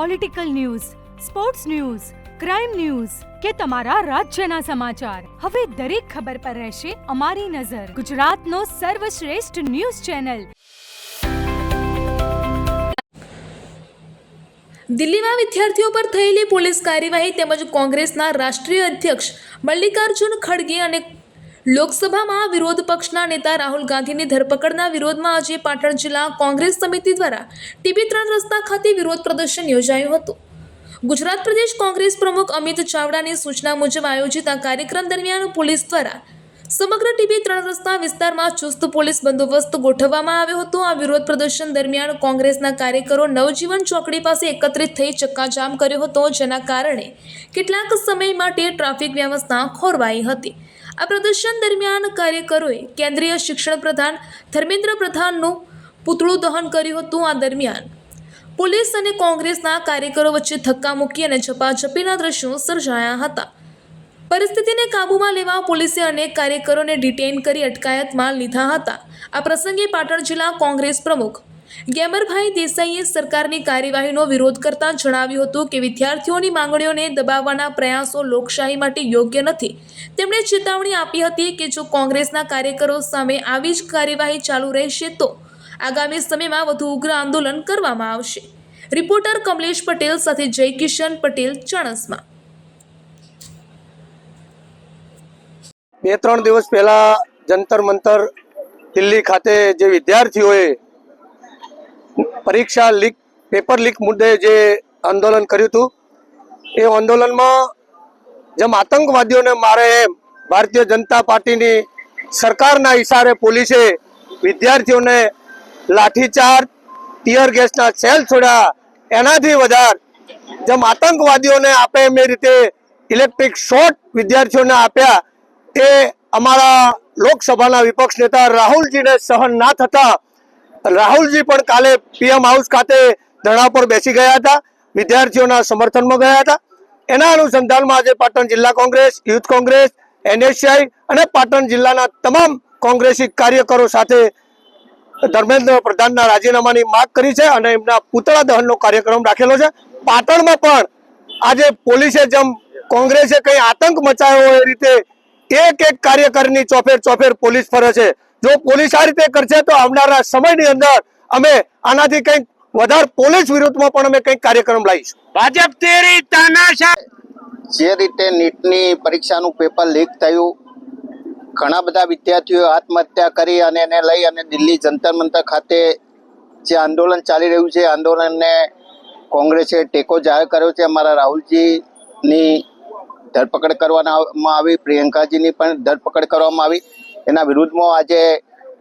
Political news, sports news, crime news કે તમારા રાજ્યના સમાચાર, હવે દરેક ખબર પર રહેશે અમારી નજર. ગુજરાતનો સર્વશ્રેષ્ઠ ન્યૂઝ ચેનલ. દિલ્હીમાં વિદ્યાર્થીઓ પર થયેલી પોલીસ કાર્યવાહી તેમજ કોંગ્રેસના રાષ્ટ્રીય અધ્યક્ષ મલ્લિકાર્જુન ખડગે અને લોકસભામાં વિરોધ પક્ષના નેતા રાહુલ ગાંધીની ધરપકડના વિરોધમાં આજે પાટણ જિલ્લા કોંગ્રેસ સમિતિ દ્વારા ટીબી 3 રસ્તા ખાતે વિરોધ પ્રદર્શન યોજાયું હતું. ગુજરાત પ્રદેશ કોંગ્રેસ પ્રમુખ અમિત ચાવડાની સૂચના મુજબ આયોજિત આ કાર્યક્રમ દરમિયાન પોલીસ દ્વારા સમગ્ર ટીબી 3 રસ્તા વિસ્તારમાં ચુસ્ત પોલીસ બંદોબસ્ત ગોઠવવામાં આવ્યો હતો. આ વિરોધ પ્રદર્શન દરમિયાન કોંગ્રેસના કાર્યકરો નવજીવન ચોકડી પાસે એકત્રિત થઈ ચક્કાજામ કર્યો હતો, જેના કારણે કેટલાક સમય માટે ટ્રાફિક વ્યવસ્થા ખોરવાઈ હતી. આ પ્રદર્શન દરમિયાન કાર્યકરોએ કેન્દ્રીય શિક્ષણ પ્રધાન ધર્મેન્દ્ર પ્રધાનનું પૂતળું દહન કર્યું હતું. આ દરમિયાન પોલીસ અને કોંગ્રેસના કાર્યકરો વચ્ચે ધક્કામુક્કી અને ઝપાઝપીના દ્રશ્યો સર્જાયા હતા. પરિસ્થિતિને કાબૂમાં લેવા પોલીસે અનેક કાર્યકરોને ડિટેઇન કરી અટકાયતમાં લીધા હતા. આ પ્રસંગે પાટણ જિલ્લા કોંગ્રેસ પ્રમુખ ગેમરભાઈ દેસાઈએ સરકારની કાર્યવાહીનો વિરોધ કરતા જણાવ્યું હતું કે વિદ્યાર્થીઓની માંગણીઓને દબાવવાના પ્રયાસો લોકશાહી માટે યોગ્ય નથી. તેમણે ચેતવણી આપી હતી કે જો કોંગ્રેસના કાર્યકરો સામે આવી જ કાર્યવાહી ચાલુ રહેશે તો આગામી સમયમાં વધુ ઉગ્ર આંદોલન કરવામાં આવશે. રિપોર્ટર કમલેશ પટેલ સાથે જયકિશન પટેલ, ચાણસ્મા. 2-3 દિવસ પહેલા જંતર મંતર દિલ્હી ખાતે જે વિદ્યાર્થીઓએ પરીક્ષા લીક, પેપર લીક મુદ્દે જે આંદોલન કર્યું હતું, એ આંદોલનમાં જેમ આતંકવાદીઓને મારે એમ ભારતીય જનતા પાર્ટીની સરકારના ઇશારે પોલીસે વિદ્યાર્થીઓને લાઠીચાર્જ, ટીયર ગેસના સેલ છોડ્યા. એનાથી વધારે જેમ આતંકવાદીઓને આપે એમ એ રીતે ઇલેક્ટ્રિક શોર્ટ વિદ્યાર્થીઓને આપ્યા, એ અમારા લોકસભાના વિપક્ષ નેતા રાહુલજીને સહન ના થતા રાહુલજી પણ કાલે પીએમ હાઉસ ખાતે ધરણા પર બેસી ગયા હતા, વિદ્યાર્થીઓના સમર્થનમાં ગયા હતા. એના અનુસંધાનમાં આજે પાટણ જિલ્લા કોંગ્રેસ, યુથ કોંગ્રેસ, એનએસઆઈ અને પાટણ જિલ્લાના તમામ કોંગ્રેસી કાર્યકરો સાથે ધર્મેન્દ્ર પ્રધાનના રાજીનામાની માંગ કરી છે અને એમના પૂતળા દહનનો કાર્યક્રમ રાખેલો છે. પાટણમાં પણ આજે પોલીસે જેમ કોંગ્રેસે કંઈ આતંક મચાયો એ રીતે એક કાર્યકરની ચોફેર પોલીસ ફરે છે. જો પોલીસ આ રીતે કરશે તો આવનારા સમયની અંદર અમે આનાથી કંઈક વધારે પોલીસ વિરુદ્ધમાં પણ અમે કંઈક કાર્યક્રમ લાવીશું. ભાજપ તેરી તાનાશાહ. જે રીતે નીટની પરીક્ષાનું પેપર લીક થયું, ઘણા બધા વિદ્યાર્થીઓએ આત્મહત્યા કરી અને એને લઈ અને દિલ્હી જંતર મંતર ખાતે જે આંદોલન ચાલી રહ્યું છે, આંદોલનને કોંગ્રેસે ટેકો જાહેર કર્યો છે. અમારા રાહુલજીની ધરપકડ કરવામાં આવી, પ્રિયંકાજીની પણ ધરપકડ કરવામાં આવી. એના વિરુદ્ધમાં આજે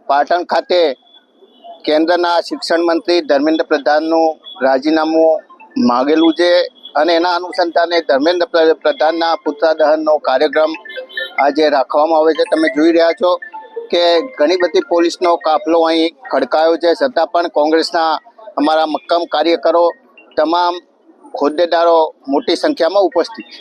પાટણ ખાતે કેન્દ્રના શિક્ષણ મંત્રી ધર્મેન્દ્ર પ્રધાનનું રાજીનામું માગેલું છે અને એના અનુસંધાને ધર્મેન્દ્ર પ્રધાનના પુતળા દહનનો કાર્યક્રમ આજે રાખવામાં આવે છે. તમે જોઈ રહ્યા છો કે ઘણી બધી પોલીસનો કાફલો અહીં ખડકાયો છે, છતાં પણ કોંગ્રેસના અમારા મક્કમ કાર્યકરો, તમામ હોદ્દેદારો મોટી સંખ્યામાં ઉપસ્થિત છે.